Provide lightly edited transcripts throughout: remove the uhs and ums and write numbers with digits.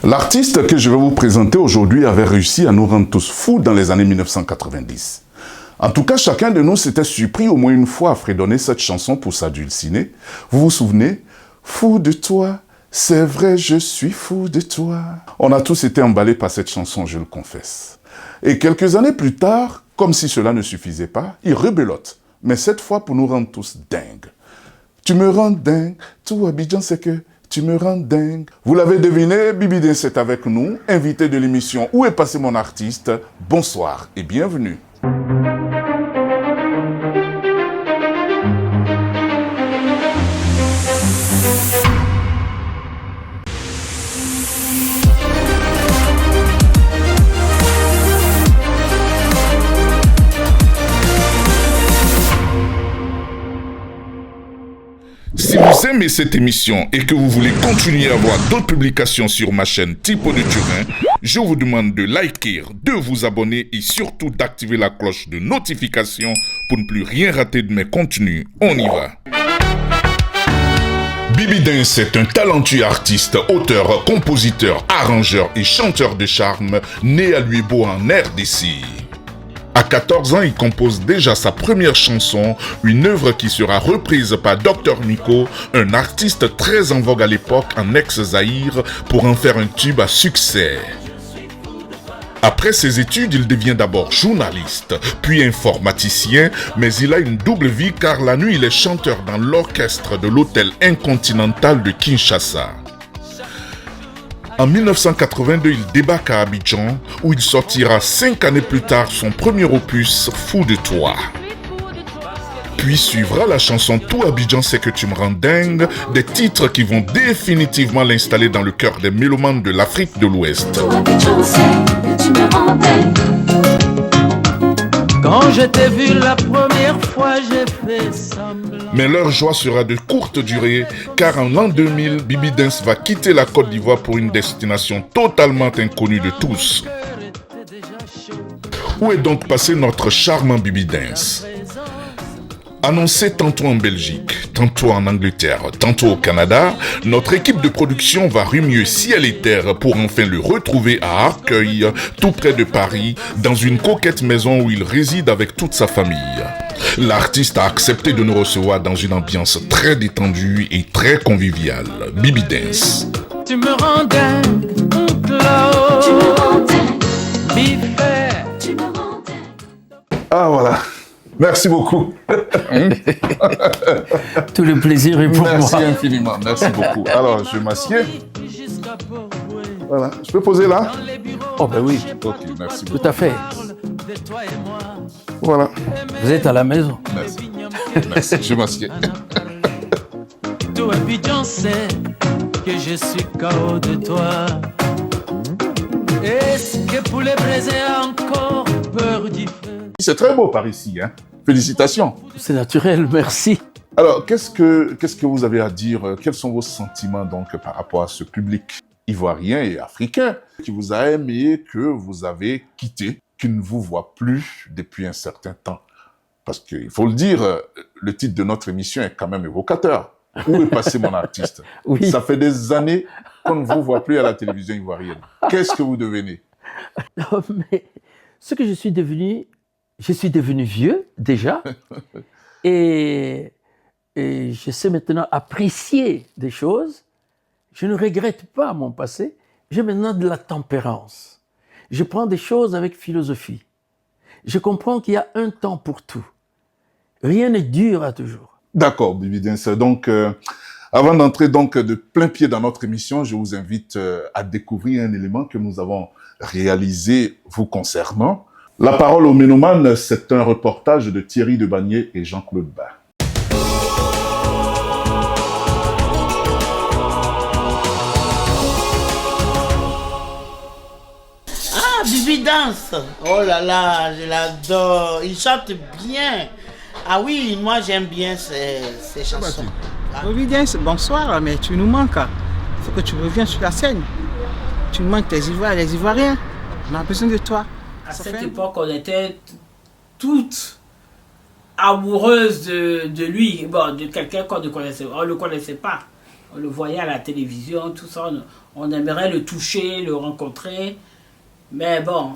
L'artiste que je vais vous présenter aujourd'hui avait réussi à nous rendre tous fous dans les années 1990. En tout cas, chacun de nous s'était surpris au moins une fois à fredonner cette chanson pour s'adulciner. Vous vous souvenez? Fou de toi, c'est vrai, je suis fou de toi. On a tous été emballés par cette chanson, je le confesse. Et quelques années plus tard, comme si cela ne suffisait pas, il rebelote, mais cette fois pour nous rendre tous dingues. Tu me rends dingue, tout Abidjan c'est que tu me rends dingue. Vous l'avez deviné, Bibi Dance est avec nous, invité de l'émission Où est passé mon artiste? Bonsoir et bienvenue. Si vous aimez cette émission et que vous voulez continuer à voir d'autres publications sur ma chaîne Tipo de Turin, je vous demande de liker, de vous abonner et surtout d'activer la cloche de notification pour ne plus rien rater de mes contenus. On y va. Bibi Dance est un talentueux artiste, auteur, compositeur, arrangeur et chanteur de charme, né à Luebo en RDC. À 14 ans, il compose déjà sa première chanson, une œuvre qui sera reprise par Dr Nico, un artiste très en vogue à l'époque en ex-Zaïre, pour en faire un tube à succès. Après ses études, il devient d'abord journaliste, puis informaticien, mais il a une double vie car la nuit, il est chanteur dans l'orchestre de l'Hôtel Intercontinental de Kinshasa. En 1982, il débarque à Abidjan, où il sortira 5 années plus tard son premier opus, Fou de toi. Puis suivra la chanson Tout Abidjan c'est que tu me rends dingue, des titres qui vont définitivement l'installer dans le cœur des mélomanes de l'Afrique de l'Ouest. Tout Abidjan c'est que tu me rends dingue. Quand je t'ai vu la première fois, j'ai fait semblant. Mais leur joie sera de courte durée, car en l'an 2000, Bibi Dance va quitter la Côte d'Ivoire pour une destination totalement inconnue de tous. Où est donc passé notre charmant Bibi Dance? Annoncé tantôt en Belgique, tantôt en Angleterre, tantôt au Canada, notre équipe de production va remuer ciel et terre pour enfin le retrouver à Arcueil, tout près de Paris, dans une coquette maison où il réside avec toute sa famille. L'artiste a accepté de nous recevoir dans une ambiance très détendue et très conviviale. Bibi Dance. Tu me rends dingue, là-haut. Tu me rends dingue, Biffer. Tu me rends dingue. Ah voilà. Merci beaucoup. Tout le plaisir est pour Merci moi. infiniment. Merci beaucoup. Alors, je m'assieds. Voilà. Je peux poser là? Oh ben oui, Ok, merci beaucoup. tout à fait. Voilà. Vous êtes à la maison. Merci. Merci. Je m'assieds. Tout Abidjan sait que je suis KO de toi. Est-ce que pour les braiser encore peur du feu? C'est très beau par ici, hein. Félicitations. C'est naturel, merci. Alors, qu'est-ce que vous avez à dire? Quels sont vos sentiments donc par rapport à ce public ivoirien et africain qui vous a aimé, que vous avez quitté, qui ne vous voit plus depuis un certain temps? Parce qu'il faut le dire, le titre de notre émission est quand même évocateur. Où est passé mon artiste? Oui. Ça fait des années qu'on ne vous voit plus à la télévision ivoirienne. Qu'est-ce que vous devenez? Non, mais ce que je suis devenu vieux déjà, et je sais maintenant apprécier des choses. Je ne regrette pas mon passé. J'ai maintenant de la tempérance. Je prends des choses avec philosophie. Je comprends qu'il y a un temps pour tout. Rien ne dure à toujours. D'accord, Bibi Dance. Donc, avant d'entrer donc de plein pied dans notre émission, je vous invite à découvrir un élément que nous avons réalisé vous concernant. La parole au Ménomane, c'est un reportage de Thierry Debagné et Jean-Claude Bain. Ah, Bibi Dance. Oh là là, je l'adore. Il chante bien. Ah oui, moi j'aime bien ces chansons. Bibi Dance, bonsoir, mais tu nous manques. Il faut que tu reviennes sur la scène. Tu nous manques les Ivoiriens. On a besoin de toi. À cette époque, on était toutes amoureuses de lui, bon, de quelqu'un qu'on ne connaissait pas. On ne le connaissait pas. On le voyait à la télévision, tout ça. On aimerait le toucher, le rencontrer. Mais bon,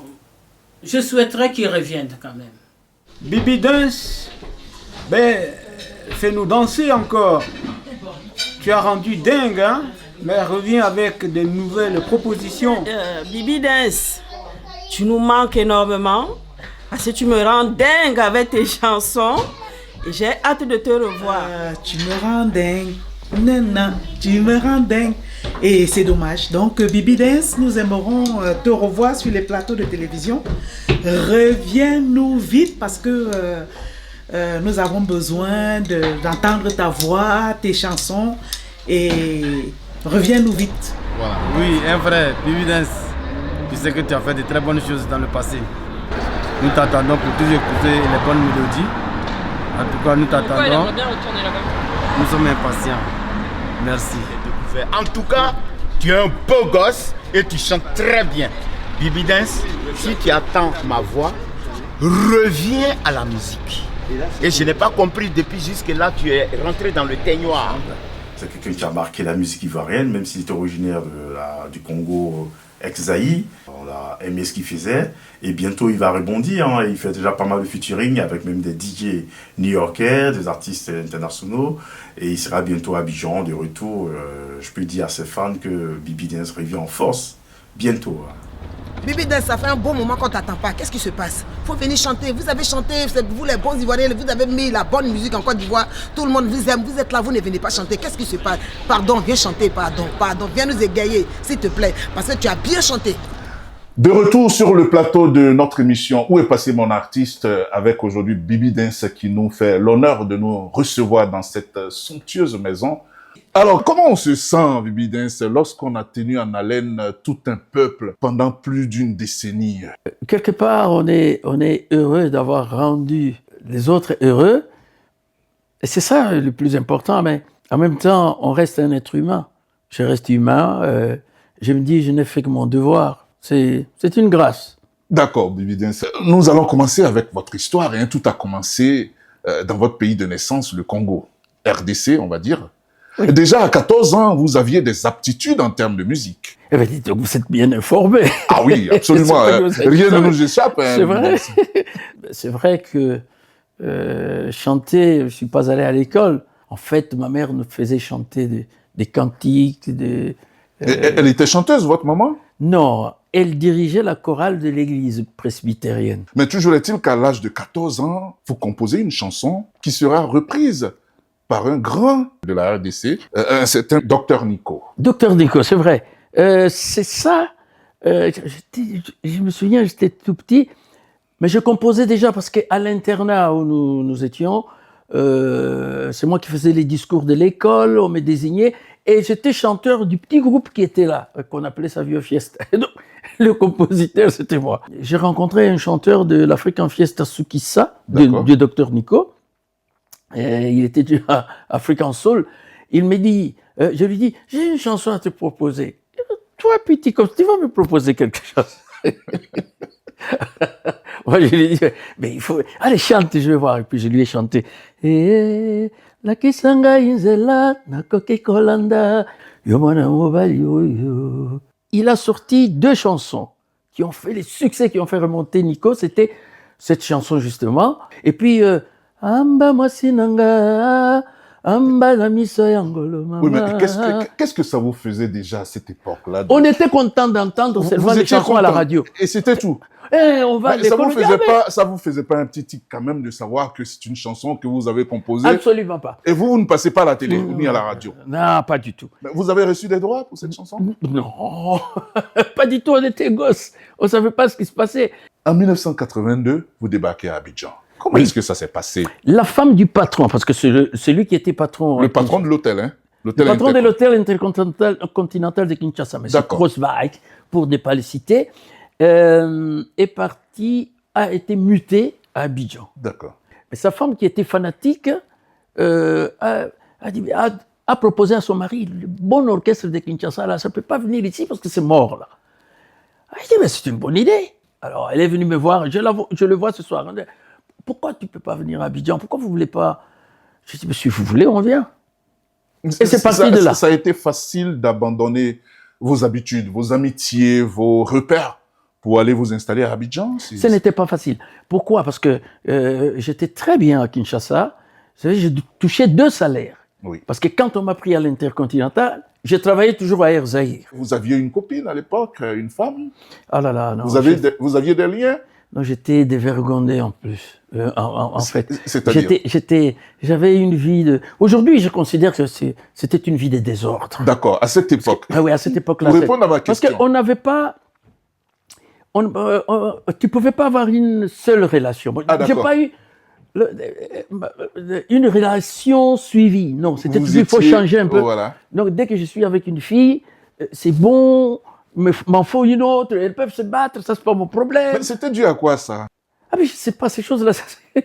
je souhaiterais qu'il revienne quand même. Bibi Dance, ben, fais-nous danser encore. Tu as rendu dingue, hein? Mais reviens avec de nouvelles propositions. Bibi Dance, tu nous manques énormément parce que tu me rends dingue avec tes chansons et j'ai hâte de te revoir. Tu me rends dingue, nana, tu me rends dingue. Et c'est dommage. Donc, Bibi Dance, nous aimerons te revoir sur les plateaux de télévision. Reviens-nous vite parce que nous avons besoin d'entendre ta voix, tes chansons. Et reviens-nous vite. Voilà. Oui, un vrai, Bibi Dance. Tu sais que tu as fait de très bonnes choses dans le passé. Nous t'attendons pour toujours écouter les bonnes mélodies. En tout cas, nous t'attendons. Nous sommes impatients. Merci. En tout cas, tu es un beau gosse et tu chantes très bien. Bibi Dance, si tu attends ma voix, reviens à la musique. Et je n'ai pas compris depuis jusque-là, tu es rentré dans le teignoir. C'est quelqu'un qui a marqué la musique ivoirienne, même s'il est originaire du Congo ex-Zaïre. On a aimé ce qu'il faisait et bientôt il va rebondir. Hein. Il fait déjà pas mal de featuring avec même des DJ new-yorkais, des artistes internationaux. Et il sera bientôt à Abidjan, de retour. Je peux dire à ses fans que Bibi Dance revient en force bientôt. Hein. Bibi Dance, ça fait un bon moment qu'on t'attend pas. Qu'est-ce qui se passe? Faut venir chanter. Vous avez chanté, c'est vous les bons Ivoiriens, vous avez mis la bonne musique en Côte d'Ivoire. Tout le monde vous aime, vous êtes là, vous ne venez pas chanter. Qu'est-ce qui se passe? Pardon, viens chanter, pardon. Viens nous égayer, s'il te plaît. Parce que tu as bien chanté. De retour sur le plateau de notre émission Où est passé mon artiste, avec aujourd'hui Bibi Dance qui nous fait l'honneur de nous recevoir dans cette somptueuse maison. Alors, comment on se sent, Bibi Dance, lorsqu'on a tenu en haleine tout un peuple pendant plus d'une décennie? Quelque part, on est heureux d'avoir rendu les autres heureux. Et c'est ça le plus important, mais en même temps, on reste un être humain. Je reste humain, je me dis, je n'ai fait que mon devoir. C'est une grâce. D'accord, Bibi Dance. Nous allons commencer avec votre histoire. Hein. Tout a commencé dans votre pays de naissance, le Congo. RDC, on va dire. Oui. Déjà, à 14 ans, vous aviez des aptitudes en termes de musique. Eh bien, dites donc, vous êtes bien informé. Ah oui, absolument. Rien ne nous échappe. Hein, c'est vrai. C'est vrai que chanter, je ne suis pas allé à l'école. En fait, ma mère nous faisait chanter des cantiques. Elle était chanteuse, votre maman? Non, elle dirigeait la chorale de l'église presbytérienne. Mais toujours est-il qu'à l'âge de 14 ans, vous composez une chanson qui sera reprise par un grand de la RDC, un certain Dr Nico. Dr Nico, c'est vrai. C'est ça. Je me souviens, j'étais tout petit, mais je composais déjà parce qu'à l'internat où nous étions, c'est moi qui faisais les discours de l'école, on me désignait, et j'étais chanteur du petit groupe qui était là, qu'on appelait Savio Fiesta. Donc, le compositeur, c'était moi. J'ai rencontré un chanteur de l'African Fiesta Sukissa, du Dr Nico. Et il était du African Soul. Il me dit, je lui dis, j'ai une chanson à te proposer. Toi, petit, comme tu vas me proposer quelque chose. Moi, je lui ai dit, mais il faut, allez, chante, je vais voir. Et puis, je lui ai chanté. La kisanga inzela, na koke kolanda, yomana mobile yo. Il a sorti 2 chansons qui ont fait les succès, qui ont fait remonter Nico. C'était cette chanson, justement. Et puis, Amba Masinanga, Amba la miso yangolo mama. Oui, mais qu'est-ce que ça vous faisait déjà à cette époque-là? On était content d'entendre seulement les chansons à la radio. Et c'était tout. On va ça vous faisait pas un petit tic quand même de savoir que c'est une chanson que vous avez composée? Absolument pas. Et vous ne passez pas à la télé ni à la radio? Non, pas du tout. Mais vous avez reçu des droits pour cette chanson? Non, pas du tout. On était gosses. On savait pas ce qui se passait. En 1982, vous débarquez à Abidjan. Comment est-ce que ça s'est passé? La femme du patron, parce que c'est lui qui était patron. Le patron de l'hôtel, hein? Le patron de l'hôtel intercontinental de Kinshasa, mais c'est Grossweig, pour ne pas le citer, est parti, a été muté à Abidjan. D'accord. Mais sa femme, qui était fanatique, a proposé à son mari, le bon orchestre de Kinshasa, là, ça ne peut pas venir ici parce que c'est mort, là. Il dit, mais c'est une bonne idée. Alors, elle est venue me voir, je le vois ce soir. Pourquoi tu ne peux pas venir à Abidjan? Pourquoi vous ne voulez pas? Je dis, mais si vous voulez, on vient. Et c'est parti de là. Ça a été facile d'abandonner vos habitudes, vos amitiés, vos repères pour aller vous installer à Abidjan? Ce n'était pas facile. Pourquoi? Parce que j'étais très bien à Kinshasa. Vous savez, j'ai touché 2 salaires. Oui. Parce que quand on m'a pris à l'Intercontinental, j'ai travaillé toujours à Air Zahir. Vous aviez une copine à l'époque, une femme? Ah là là, non. Vous aviez des liens? Non, j'étais dévergondé en plus. En fait, c'est-à-dire? J'avais une vie de. Aujourd'hui, je considère que c'était une vie de désordre. D'accord, à cette époque. Ah oui, à cette époque-là. Pour répondre à ma question. Parce qu'on n'avait pas. Tu pouvais pas avoir une seule relation. J'ai pas eu une relation suivie. Non, c'était toujours, il faut changer un peu. Voilà. Donc, dès que je suis avec une fille, c'est bon, mais m'en faut une autre, elles peuvent se battre, ça c'est pas mon problème. Mais c'était dû à quoi ça? Ah mais je sais pas, ces choses-là.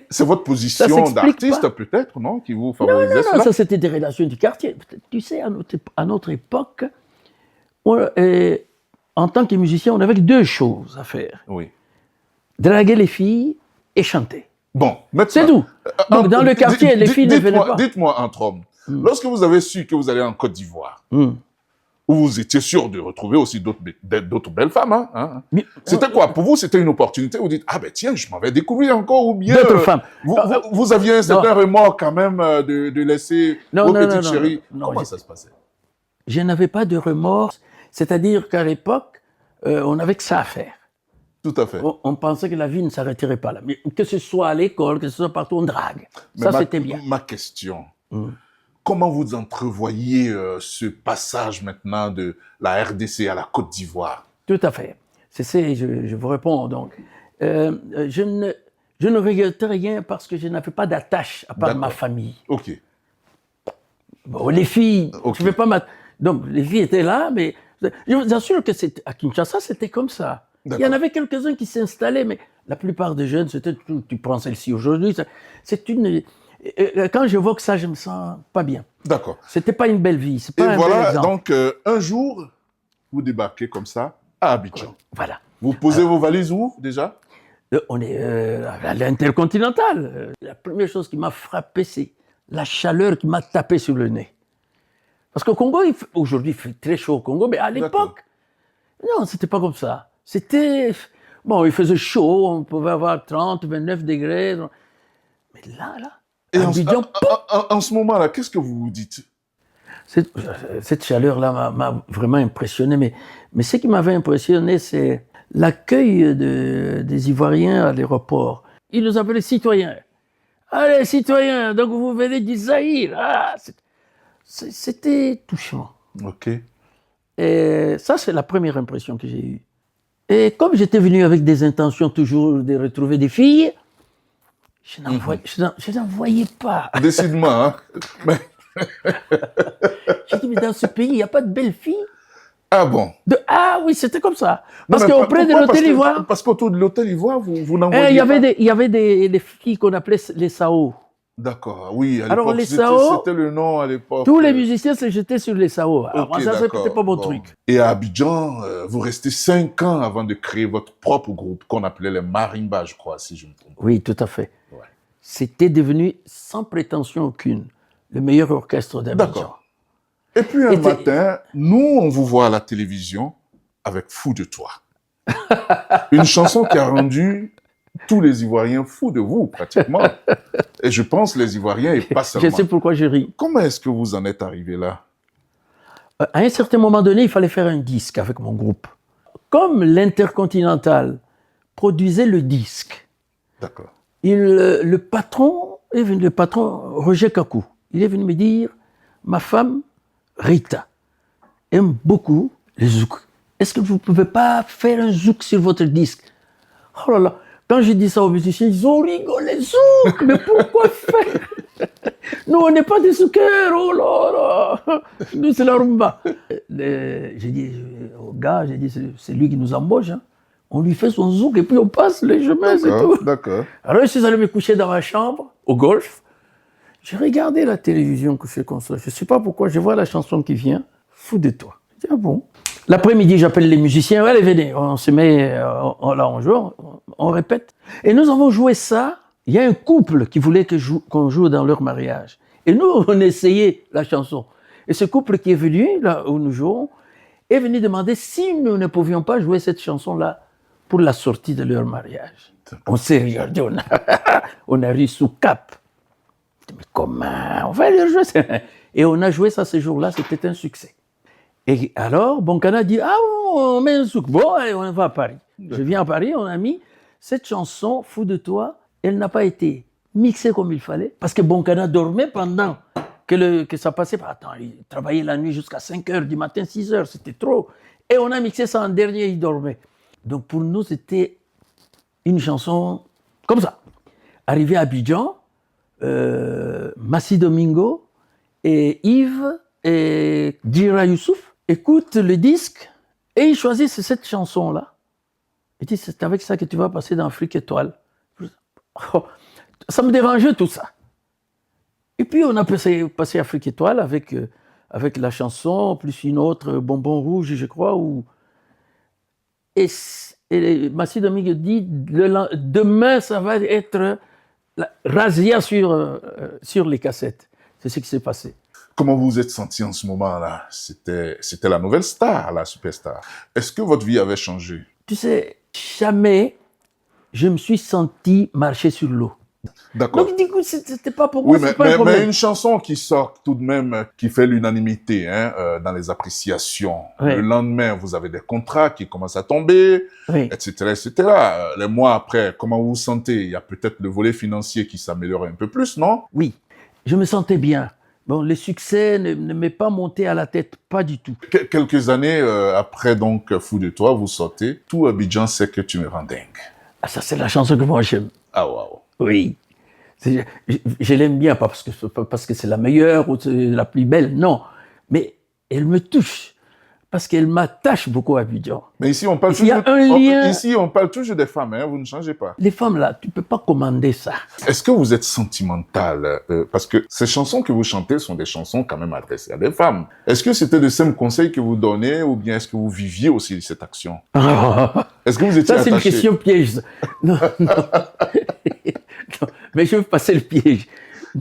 C'est votre position d'artiste peut-être, non, qui vous favorisait cela? Non, ça c'était des relations du quartier. Tu sais, à notre époque, en tant que musicien, on avait 2 choses à faire. Oui. Draguer les filles et chanter. Bon, maintenant... C'est tout. Donc dans le quartier, les filles ne venaient pas. Dites-moi, entre hommes, lorsque vous avez su que vous allez en Côte d'Ivoire, où vous étiez sûr de retrouver aussi d'autres belles femmes, hein? C'était quoi? Pour vous, c'était une opportunité? Vous dites, ah ben tiens, je m'en vais découvrir encore, ou bien... D'autres femmes. Vous aviez un certain remords quand même de laisser vos petites chéries. Comment ça se passait? Je n'avais pas de remords. C'est-à-dire qu'à l'époque, on n'avait que ça à faire. Tout à fait. On pensait que la vie ne s'arrêterait pas là. Mais que ce soit à l'école, que ce soit partout, on drague. Ça, c'était bien. Ma question, comment vous entrevoyez ce passage maintenant de la RDC à la Côte d'Ivoire? Tout à fait. Je vous réponds donc. Je ne regrette rien parce que je n'avais pas d'attache à part ma famille. Ok. Bon, les filles, je ne vais pas donc les filles étaient là, mais je vous assure que à Kinshasa, c'était comme ça. Il y en avait quelques-uns qui s'installaient, mais la plupart des jeunes, c'était tu prends celle-ci aujourd'hui. C'est une. Quand je vois que ça, je me sens pas bien. D'accord. C'était pas une belle vie. C'est pas Et un voilà, bel exemple. donc un jour, vous débarquez comme ça à Abidjan. Voilà. Vous posez vos valises où déjà? On est à l'Intercontinental. La première chose qui m'a frappé, c'est la chaleur qui m'a tapé sur le nez. Parce qu'au Congo, aujourd'hui, il fait très chaud au Congo, mais à l'époque, non, c'était pas comme ça. C'était... Bon, il faisait chaud, on pouvait avoir 30, 29 degrés. Mais là... Et en ce moment-là, qu'est-ce que vous vous dites? Cette chaleur-là m'a vraiment impressionné. Mais ce qui m'avait impressionné, c'est l'accueil des Ivoiriens à l'aéroport. Ils nous appelaient citoyens. Allez, citoyens, donc vous venez du Zaïre. Ah, c'était touchant. Ok. Et ça, c'est la première impression que j'ai eue. Et comme j'étais venu avec des intentions toujours de retrouver des filles, je n'en voyais pas. Décidément, hein. J'ai dit, mais dans ce pays, il n'y a pas de belles filles. Ah bon? Ah oui, c'était comme ça. Parce qu'auprès de l'hôtel Ivoire... Parce qu'autour de l'hôtel Ivoire, vous n'en voyez pas? Il y avait des filles qu'on appelait les Sao. D'accord, oui, à alors, l'époque, c'était le nom à l'époque. Tous les musiciens se jetaient sur les Sao. Alors, moi, ça, c'était pas mon truc. Et à Abidjan, vous restez 5 ans avant de créer votre propre groupe, qu'on appelait les Marimba, je crois, si je me trompe. Oui, tout à fait. Ouais. C'était devenu, sans prétention aucune, le meilleur orchestre d'Abidjan. D'accord. Et puis un matin, nous, on vous voit à la télévision avec Fou de toi. Une chanson qui a rendu tous les Ivoiriens fous de vous, pratiquement. Et je pense les Ivoiriens et pas seulement. Je sais pourquoi je ris. Comment est-ce que vous en êtes arrivé là? À un certain moment donné, il fallait faire un disque avec mon groupe. Comme l'Intercontinental produisait le disque, d'accord. Le patron Roger Kakou, il est venu me dire, ma femme, Rita, aime beaucoup le zouk. Est-ce que vous ne pouvez pas faire un zouk sur votre disque? Oh là là, quand j'ai dit ça aux musiciens, ils ont rigolé, zouk, mais pourquoi faire? Nous, on n'est pas des zoukers, oh là là, nous, c'est la rumba. J'ai dit au gars, c'est lui qui nous embauche, hein. On lui fait son zouk et puis on passe les chemins, c'est tout. D'accord. Alors, je suis allé me coucher dans ma chambre, au golf. J'ai regardé la télévision couché comme ça. Je ne sais pas pourquoi, je vois la chanson qui vient, Fou de toi. Je dis, ah bon? L'après-midi, j'appelle les musiciens. Allez, venez, on se met, là, on joue, on répète. Et nous avons joué ça. Il y a un couple qui voulait qu'on joue dans leur mariage. Et nous, on essayait la chanson. Et ce couple qui est venu, là où nous jouons, est venu demander si nous ne pouvions pas jouer cette chanson-là pour la sortie de leur mariage. On s'est regardé, on a ri sous cap. Mais comment on va aller jouer ça? Et on a joué ça ce jour-là, c'était un succès. Et alors, Bonkana dit, ah, on met un souk. Bon, allez, on va à Paris. Je viens à Paris, on a mis cette chanson, Fou de toi, elle n'a pas été mixée comme il fallait, parce que Bonkana dormait pendant que ça passait. Attends, il travaillait la nuit jusqu'à 5 h du matin, 6 h, c'était trop. Et on a mixé ça en dernier, il dormait. Donc pour nous, c'était une chanson comme ça. Arrivé à Abidjan, Massi Domingo et Yves et Djira Youssouf écoutent le disque et ils choisissent cette chanson-là. Ils disent, c'est avec ça que tu vas passer dans Afrique Étoile. Oh, ça me dérangeait tout ça. Et puis on a passé Afrique Étoile avec la chanson, plus une autre, Bonbon Rouge, je crois. Et Massi Domingo dit, demain ça va être la razzia sur les cassettes. C'est ce qui s'est passé. Comment vous vous êtes senti en ce moment-là? C'était la nouvelle star, la superstar. Est-ce que votre vie avait changé? Tu sais, jamais je me suis senti marcher sur l'eau. D'accord. Donc, du coup, c'était pas pour moi, oui, c'est pas un problème. mais une chanson qui sort tout de même, qui fait l'unanimité dans les appréciations. Oui. Le lendemain, vous avez des contrats qui commencent à tomber, oui. etc., etc. Les mois après, comment vous vous sentez? Il y a peut-être le volet financier qui s'améliore un peu plus, non? Oui, je me sentais bien. Bon, le succès ne m'est pas monté à la tête, pas du tout. Quelques années après, donc, Fou de toi, vous sortez. Tout Abidjan sait que tu me rends dingue. Ah, ça, c'est la chanson que moi j'aime. Ah, waouh. Oui. Je l'aime bien, pas parce que c'est la meilleure ou c'est la plus belle, non. Mais elle me touche. Parce qu'elle m'attache beaucoup à Abidjan. Mais ici, on parle toujours des femmes, hein, vous ne changez pas. Les femmes, là, tu ne peux pas commander ça. Est-ce que vous êtes sentimental? Parce que ces chansons que vous chantez sont des chansons quand même adressées à des femmes. Est-ce que c'était de simples conseils que vous donnez ou bien est-ce que vous viviez aussi cette action? Est-ce que vous étiez attaché? Ça, c'est une question piège. Non, non. Non. Mais je veux passer le piège.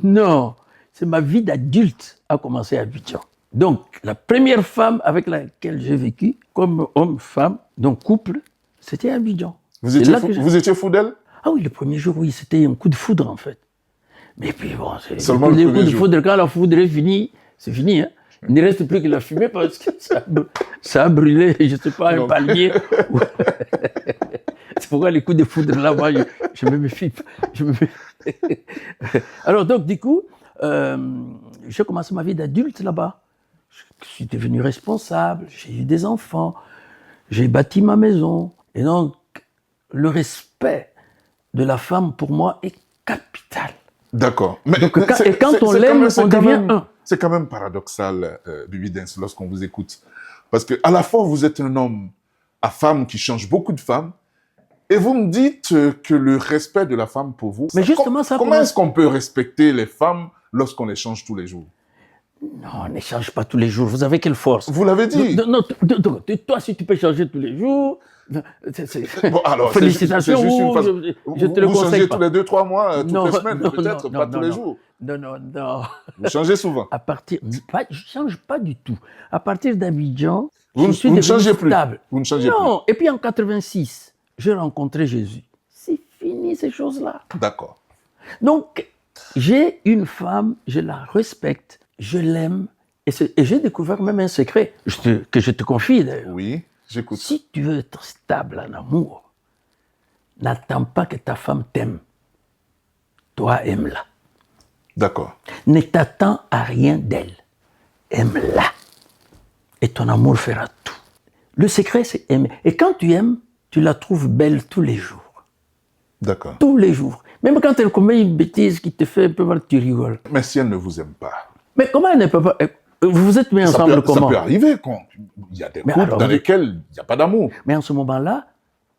Non, c'est ma vie d'adulte a commencé à Abidjan. Donc, la première femme avec laquelle j'ai vécu, comme homme-femme, donc couple, c'était à Abidjan. Vous étiez fou d'elle? Ah oui, le premier jour, oui, c'était un coup de foudre, en fait. Mais puis bon, c'est seulement le coup de foudre, quand la foudre est finie, c'est fini. Hein. Il ne reste plus que la fumée parce que ça a brûlé, je ne sais pas, un palmier. C'est pourquoi les coups de foudre là-bas, je me méfie. Alors donc, du coup, j'ai commencé ma vie d'adulte là-bas. Je suis devenu responsable, j'ai eu des enfants, j'ai bâti ma maison. Et donc, le respect de la femme, pour moi, est capital. D'accord. Et quand on l'aime, on devient un. C'est quand même paradoxal, Bibi Dance, lorsqu'on vous écoute. Parce qu'à la fois, vous êtes un homme à femme qui change beaucoup de femmes, et vous me dites que le respect de la femme pour vous... Mais justement, ça... Comment est-ce qu'on peut respecter les femmes lorsqu'on les change tous les jours? Non, on n'échange pas tous les jours. Vous avez quelle force? Vous l'avez dit. Non, toi, si tu peux changer tous les jours... Bon, alors, félicitations, c'est juste une façon. Je te le conseille changez pas. tous les 2-3 mois, toutes non, les semaines, non, peut-être, non, pas non, tous les non. jours. Non. Vous changez souvent. Je ne change pas du tout. À partir d'Abidjan, vous je suis ne devenu changez plus. stable. Vous ne changez non. plus. Et puis en 86, j'ai rencontré Jésus. C'est fini ces choses-là. D'accord. Donc, j'ai une femme, je la respecte, je l'aime, et j'ai découvert même un secret que je te confie d'ailleurs. Oui, j'écoute. Si tu veux être stable en amour, n'attends pas que ta femme t'aime. Toi, aime-la. D'accord. Ne t'attends à rien d'elle. Aime-la. Et ton amour fera tout. Le secret, c'est aimer. Et quand tu aimes, tu la trouves belle tous les jours. D'accord. Tous les jours. Même quand elle commet une bêtise qui te fait un peu mal, tu rigoles. Mais si elle ne vous aime pas? Mais comment elle ne peut pas... Vous vous êtes mis ensemble comment? Ça peut arriver. Il y a des couples dans lesquels il n'y a pas d'amour. Mais en ce moment-là,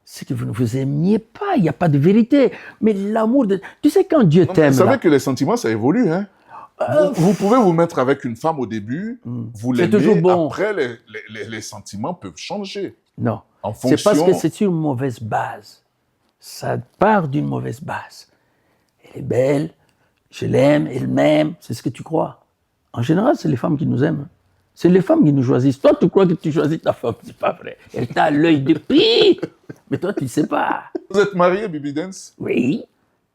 c'est que vous ne vous aimiez pas. Il n'y a pas de vérité. Mais l'amour de... Tu sais, quand Dieu t'aime... Vous savez que les sentiments, ça évolue. Hein? Vous pouvez vous mettre avec une femme au début, vous l'aimez, toujours bon. Après, les sentiments peuvent changer. Non, en fonction... c'est parce que c'est une mauvaise base. Ça part d'une mauvaise base. Elle est belle, je l'aime, elle m'aime, c'est ce que tu crois. En général, c'est les femmes qui nous aiment. C'est les femmes qui nous choisissent. Toi, tu crois que tu choisis ta femme, c'est pas vrai. Elle t'a l'œil de pie. Mais toi, tu ne sais pas. Vous êtes marié, Bibi Dance? Oui.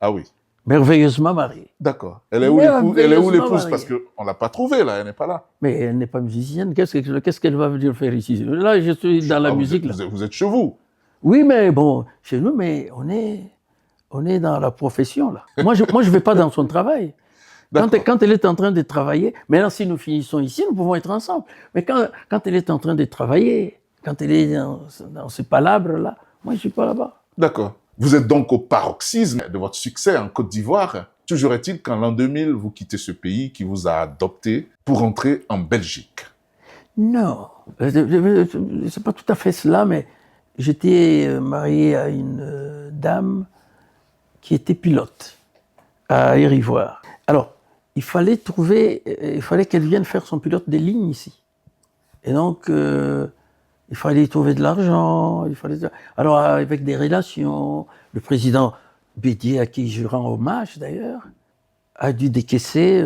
Ah oui. Merveilleusement mariée. D'accord. Elle est où l'épouse? Parce qu'on ne l'a pas trouvée, là. Elle n'est pas là. Mais elle n'est pas musicienne. Qu'est-ce qu'elle va venir faire ici? Là, je suis dans la musique. Vous êtes chez vous? Oui, mais bon, chez nous, mais on est dans la profession, là. Moi, je ne vais pas dans son travail. Quand elle est en train de travailler, maintenant, si nous finissons ici, nous pouvons être ensemble. Mais quand elle est en train de travailler, quand elle est dans ces palabres-là, moi, je ne suis pas là-bas. D'accord. Vous êtes donc au paroxysme de votre succès en Côte d'Ivoire. Toujours est-il qu'en l'an 2000, vous quittez ce pays qui vous a adopté pour entrer en Belgique. Non, c'est pas tout à fait cela, mais j'étais marié à une dame qui était pilote à Air-Ivoire. Alors, il fallait qu'elle vienne faire son pilote des lignes ici. Et donc, il fallait trouver de l'argent. Alors, avec des relations, le président Bédier, à qui je rends hommage d'ailleurs, a dû décaisser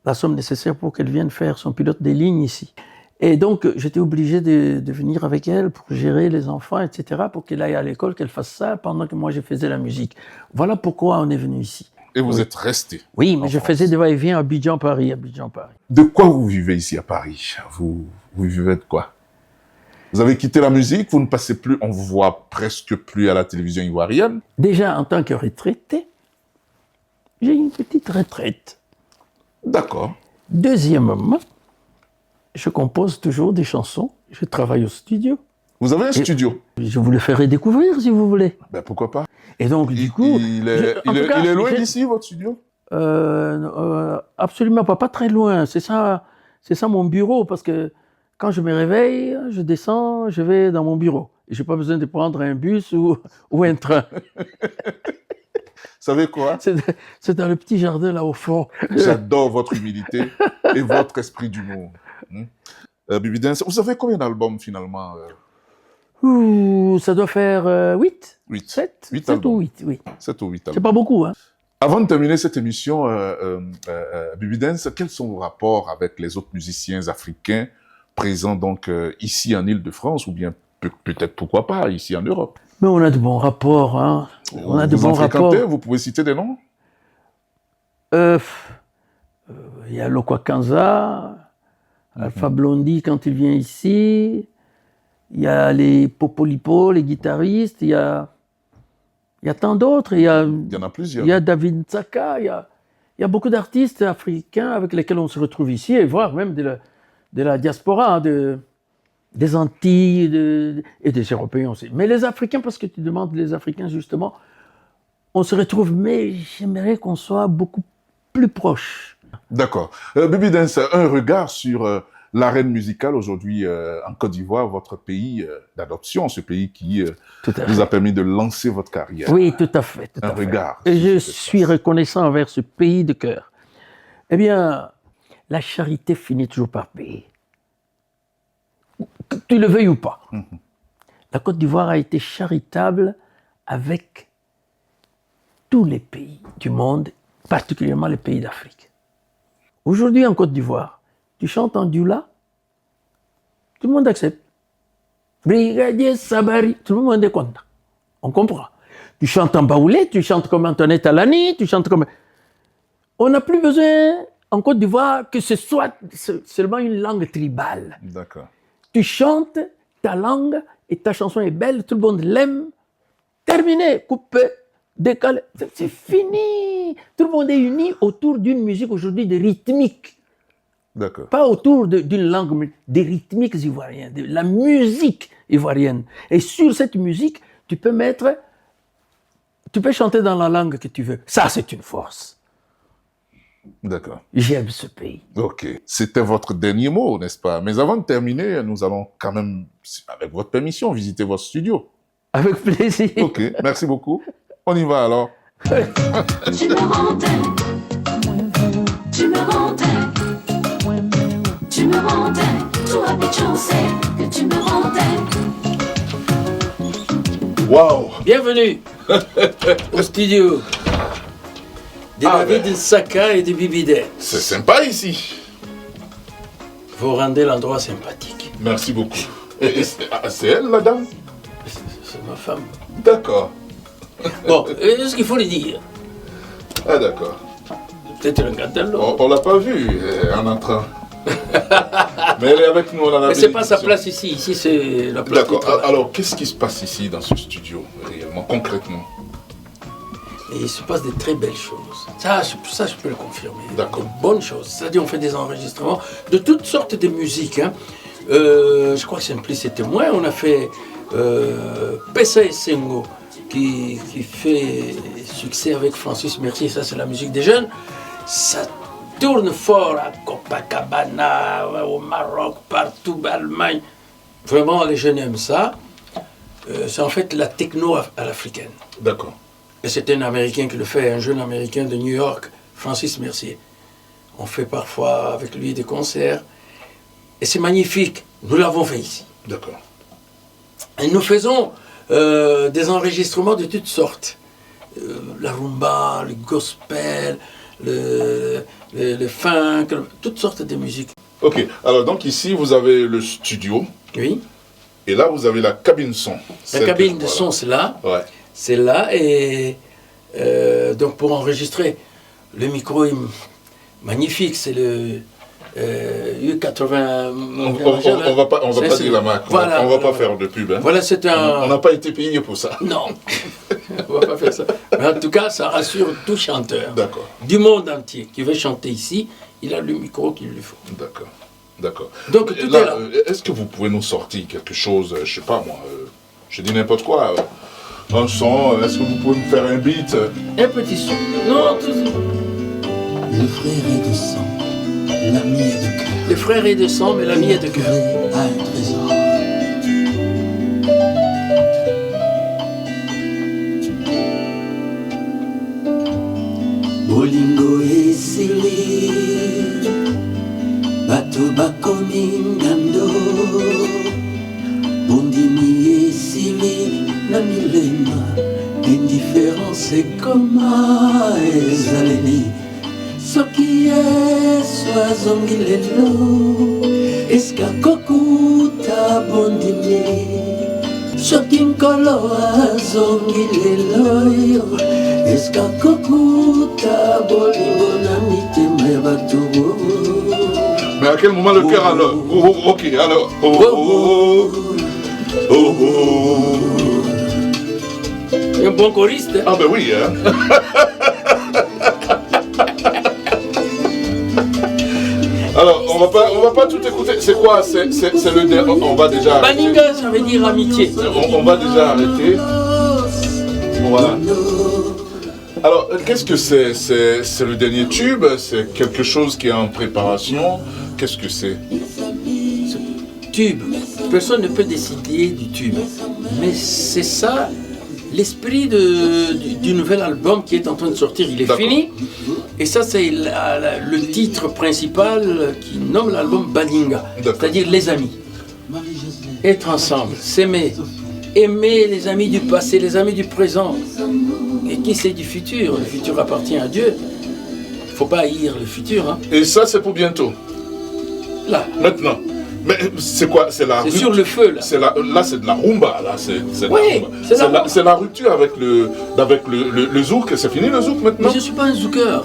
la somme nécessaire pour qu'elle vienne faire son pilote des lignes ici. Et donc, j'étais obligé de venir avec elle pour gérer les enfants, etc., pour qu'elle aille à l'école, qu'elle fasse ça pendant que moi je faisais la musique. Voilà pourquoi on est venu ici. Et vous êtes resté? Oui, mais je faisais des va-et-vient à Abidjan-Paris, De quoi vous vivez ici à Paris? Vous vivez de quoi? Vous avez quitté la musique, vous ne passez plus, on vous voit presque plus à la télévision ivoirienne. Déjà, en tant que retraité, j'ai une petite retraite. D'accord. Deuxièmement, je compose toujours des chansons, je travaille au studio. Vous avez un studio? Je vous le ferai découvrir si vous voulez. Ben pourquoi pas. Et donc, du coup... Il est loin d'ici, votre studio? Absolument pas très loin. C'est ça mon bureau, parce que quand je me réveille, je descends, je vais dans mon bureau. Et je n'ai pas besoin de prendre un bus ou un train. Vous savez quoi? C'est dans le petit jardin là au fond. J'adore votre humilité et votre esprit d'humour. Bibi Dance, vous savez combien d'albums finalement? Ça doit faire 8. 7 ou 8, oui. 7 ou 8 albums. C'est pas beaucoup, hein. Avant de terminer cette émission, Bibi Dance, quels sont vos rapports avec les autres musiciens africains présents donc ici en Île-de-France ou bien peut-être pourquoi pas ici en Europe? Mais on a de bons rapports, hein. On a de bons rapports. Vous pouvez citer des noms? Il y a Lokwa Kanza, Alpha Blondy quand il vient ici. Il y a les Popolipo, les guitaristes. Il y a tant d'autres. Il y en a plusieurs. Il y a David Ntsaka. Il y a beaucoup d'artistes africains avec lesquels on se retrouve ici, et voire même de la diaspora, hein, des Antilles et des Européens aussi. Mais les Africains, parce que tu demandes les Africains justement, on se retrouve, mais j'aimerais qu'on soit beaucoup plus proches. D'accord. Bibi Dance, un regard sur l'arène musicale aujourd'hui en Côte d'Ivoire, votre pays d'adoption, ce pays qui vous a permis de lancer votre carrière. Oui, tout à fait. Un regard. Et je suis reconnaissant envers ce pays de cœur. Eh bien, la charité finit toujours par payer. Que tu le veuilles ou pas. La Côte d'Ivoire a été charitable avec tous les pays du monde, particulièrement les pays d'Afrique. Aujourd'hui, en Côte d'Ivoire, tu chantes en dioula, tout le monde accepte. Brigadier Sabari, tout le monde est content. On comprend. Tu chantes en baoulé, tu chantes comme Antoinette Alani, tu chantes comme... On n'a plus besoin, en Côte d'Ivoire, que ce soit seulement une langue tribale. D'accord. Tu chantes ta langue et ta chanson est belle, tout le monde l'aime. Terminé, coupé, décalé, c'est fini. Tout le monde est uni autour d'une musique aujourd'hui de rythmique. D'accord. Pas autour d'une langue, mais des rythmiques ivoiriennes, de la musique ivoirienne. Et sur cette musique, tu peux chanter dans la langue que tu veux. Ça, c'est une force. D'accord. J'aime ce pays. Ok. C'était votre dernier mot, n'est-ce pas? Mais avant de terminer, nous allons quand même, avec votre permission, visiter votre studio. Avec plaisir. Ok, merci beaucoup. On y va alors. Tu me rendais, tu me rendais, tu me rendais, tout Abidjan sait que tu me rendais. Waouh! Bienvenue au studio de David Ntsaka et de Bibi Dance. C'est sympa ici. vous rendez l'endroit sympathique. Merci beaucoup. Et c'est elle, la dame? C'est ma femme. D'accord. Bon, est-ce qu'il faut le dire? Ah d'accord. Peut-être un gâteau. On l'a pas vue en entrant. Mais elle est avec nous, on en a. Mais c'est pas sa place ici. Ici, c'est la place. D'accord. Alors, qu'est-ce qui se passe ici, dans ce studio, réellement, concrètement? Et il se passe de très belles choses. Ça, je peux le confirmer. D'accord. De bonnes choses. C'est-à-dire, on fait des enregistrements de toutes sortes de musiques. Hein. Je crois que Simplice c'était moins. On a fait Pessa et Sengo, qui fait succès avec Francis Mercier. Ça, c'est la musique des jeunes. Ça tourne fort à Copacabana, au Maroc, partout, Allemagne. Vraiment, les jeunes aiment ça. C'est en fait la techno à l'africaine. D'accord. Et c'est un Américain qui le fait, un jeune Américain de New York, Francis Mercier. On fait parfois avec lui des concerts. Et c'est magnifique. Nous l'avons fait ici. D'accord. Et nous faisons des enregistrements de toutes sortes. La rumba, le gospel, le funk, toutes sortes de musiques. Ok, alors donc ici vous avez le studio. Oui. Et là vous avez la cabine son. La cabine de son, c'est là. Ouais. C'est là et donc pour enregistrer, le micro est magnifique, c'est le U80. On va pas dire la marque, voilà, on va pas faire de pub. Hein. Voilà, c'est un. On n'a pas été payé pour ça. Non, on va pas faire ça. Mais en tout cas, ça rassure tout chanteur. D'accord. Du monde entier qui veut chanter ici, il a le micro qu'il lui faut. D'accord. D'accord. Donc tout est là. Est-ce que vous pouvez nous sortir quelque chose, je sais pas moi, je dis n'importe quoi. Un son, est-ce que vous pouvez me faire un beat? Un petit son. Non, tout ça. Le frère est de sang, l'ami est de cœur. Le frère est de sang, mais l'ami est de cœur. A un trésor. Bolingo esili, bato bakomi ngando. Bondimi esili na milema, indifférence ekoma ezaleli. Soki Yesu azongi lelo, eske akokuta bondimi. Soki nkolo azongi lelo, eske akokuta bolingo na mitema ya bato. Mais à quel moment le cœur alors? Ok, alors. Un bon choriste. Ah ben oui, hein. Alors, on va pas tout écouter. C'est quoi? C'est le on va déjà. Baninga, ça veut dire amitié. On va déjà arrêter. Voilà. Alors, qu'est-ce que c'est? C'est le dernier tube? C'est quelque chose qui est en préparation? Qu'est-ce que c'est? Tube. Personne ne peut décider du tube. Mais c'est ça, l'esprit du nouvel album qui est en train de sortir. Il est fini. Et ça, c'est le titre principal qui nomme l'album Baninga. C'est-à-dire les amis. Être ensemble, s'aimer. Aimer les amis du passé, les amis du présent. Et qui c'est du futur? Le futur appartient à Dieu. Il ne faut pas haïr le futur. Hein. Et ça, c'est pour bientôt? Là. Maintenant. Mais c'est quoi? C'est la. C'est sur le feu là. Là, c'est de la rumba. Là, c'est oui, c'est la rupture avec le zouk. C'est fini le zouk maintenant? Mais je ne suis pas un zouker.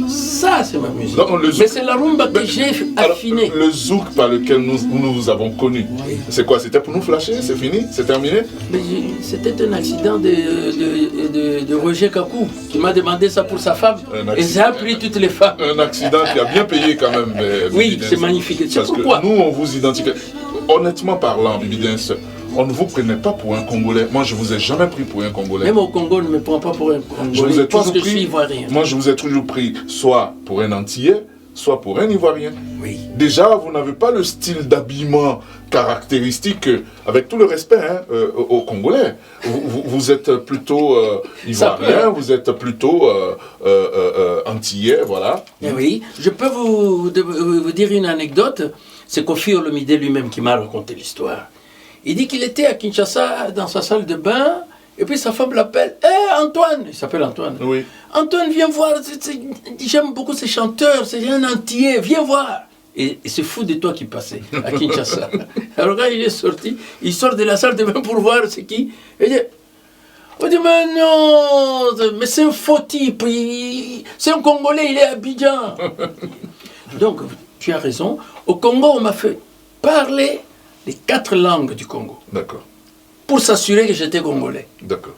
Ça, c'est ma musique. Non, mais c'est la rumba que j'ai affinée. Le zouk par lequel nous vous avons connu, c'est quoi? C'était pour nous flasher? C'est fini? C'est terminé? C'était un accident de Roger Kakou qui m'a demandé ça pour sa femme. Et ça a pris toutes les femmes. Un accident qui a bien payé quand même. Oui, c'est magnifique. C'est pourquoi. Nous, on vous identifie. Honnêtement parlant, Bibidens, on ne vous prenait pas pour un Congolais. Moi, je vous ai jamais pris pour un Congolais. Même au Congo, on ne me prend pas pour un Congolais. Je pense que je suis ivoirien. Moi, je vous ai toujours pris soit pour un Antillais, soit pour un Ivoirien. Oui. Déjà, vous n'avez pas le style d'habillement caractéristique, avec tout le respect aux Congolais. Vous êtes plutôt Ivoirien, vous êtes plutôt Antillais, voilà. Oui, je peux vous dire une anecdote. C'est Kofi Olomide lui-même qui m'a raconté l'histoire. Il dit qu'il était à Kinshasa dans sa salle de bain, et puis sa femme l'appelle. Hé Antoine! Il s'appelle Antoine. Oui. Antoine, viens voir. J'aime beaucoup ces chanteurs, c'est un Antillais, viens voir. Et c'est Fou de toi qui passait à Kinshasa. Alors quand il est sorti, il sort de la salle de bain pour voir c'est qui. Et il dit, on dit, mais non, mais c'est un faux type, c'est un Congolais, il est à Abidjan. Donc, tu as raison. Au Congo, on m'a fait parler les 4 langues du Congo. D'accord. Pour s'assurer que j'étais Congolais. D'accord.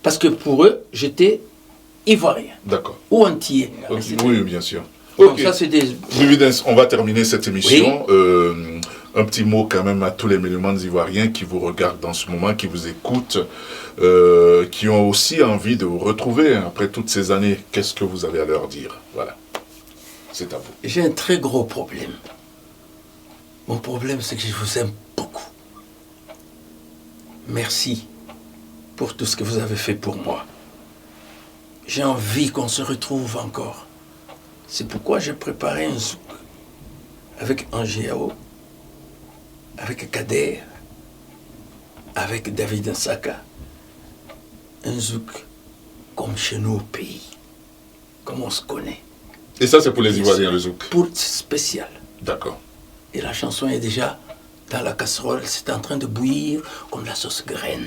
Parce que pour eux, j'étais Ivoirien. D'accord. Ou Antillais. Okay. Oui, bien sûr. Donc Ok. ça, c'est des... Bibi Dance, on va terminer cette émission. Oui. Un petit mot quand même à tous les mélomanes ivoiriens qui vous regardent en ce moment, qui vous écoutent, qui ont aussi envie de vous retrouver après toutes ces années. Qu'est-ce que vous avez à leur dire? Voilà. C'est à vous. J'ai un très gros problème. Mon problème, c'est que je vous aime beaucoup. Merci pour tout ce que vous avez fait pour moi. J'ai envie qu'on se retrouve encore. C'est pourquoi j'ai préparé un zouk avec Angéao, avec Kader, avec David Nsaka. Un zouk comme chez nous au pays, comme on se connaît. Et ça, c'est pour les Ivoiriens, le zouk? Pour spécial. D'accord. Et la chanson est déjà dans la casserole, c'est en train de bouillir comme la sauce graine.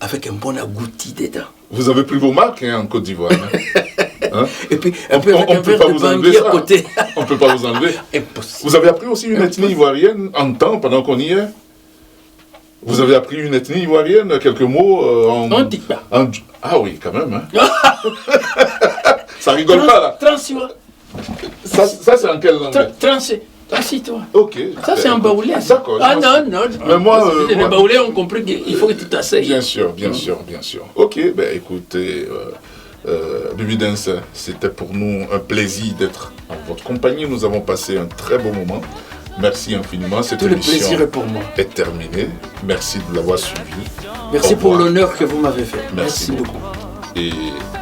Avec un bon agouti dedans. Vous avez pris vos marques en Côte d'Ivoire. Hein? Et puis, un peu avec un verre de Bangui à côté. On ne peut pas vous enlever. Impossible. Vous avez appris aussi une ethnie ivoirienne en temps, pendant qu'on y est? Vous avez appris une ethnie ivoirienne, quelques mots On ne dit pas. Ah oui, quand même. Hein? Ça rigole pas, là. Ça c'est en quelle langue? Transi-toi. Ok. Ça, c'est un baoulé. D'accord. Ah non. Mais moi, les baoulés ont compris qu'il faut que tu t'asseyes. Bien sûr. Ok, ben écoutez, Bibi Dance, c'était pour nous un plaisir d'être en votre compagnie. Nous avons passé un très beau moment. Merci infiniment. Cette émission le plaisir est pour moi. Est terminée. Merci de l'avoir suivi. Merci pour l'honneur que vous m'avez fait. Merci beaucoup. Et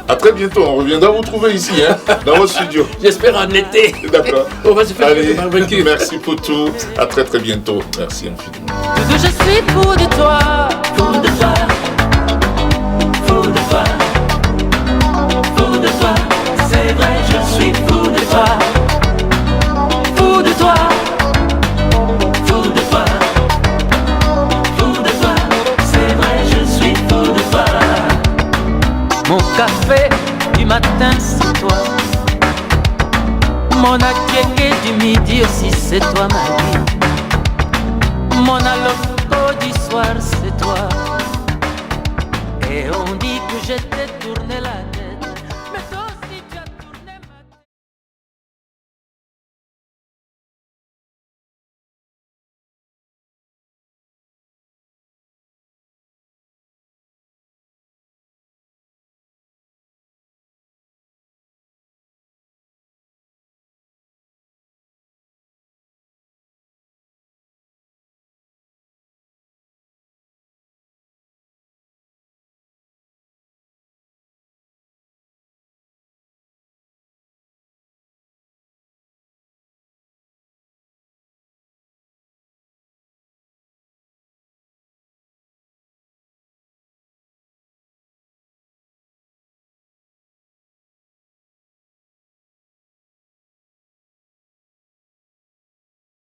à très bientôt, on reviendra vous trouver ici, hein, dans votre studio. J'espère en été. D'accord. On va se faire Allez, le barbecue. Merci pour tout. À très bientôt. Merci infiniment. Je suis fou de toi. Fou de toi. Fou de toi. Fou de toi. C'est vrai, je suis fou de toi. Fou de toi. Fou de toi. Fou de toi. C'est vrai, je suis fou de toi. Mon café du matin, c'est toi. Mon akéké du midi aussi, c'est toi, ma vie. Mon allo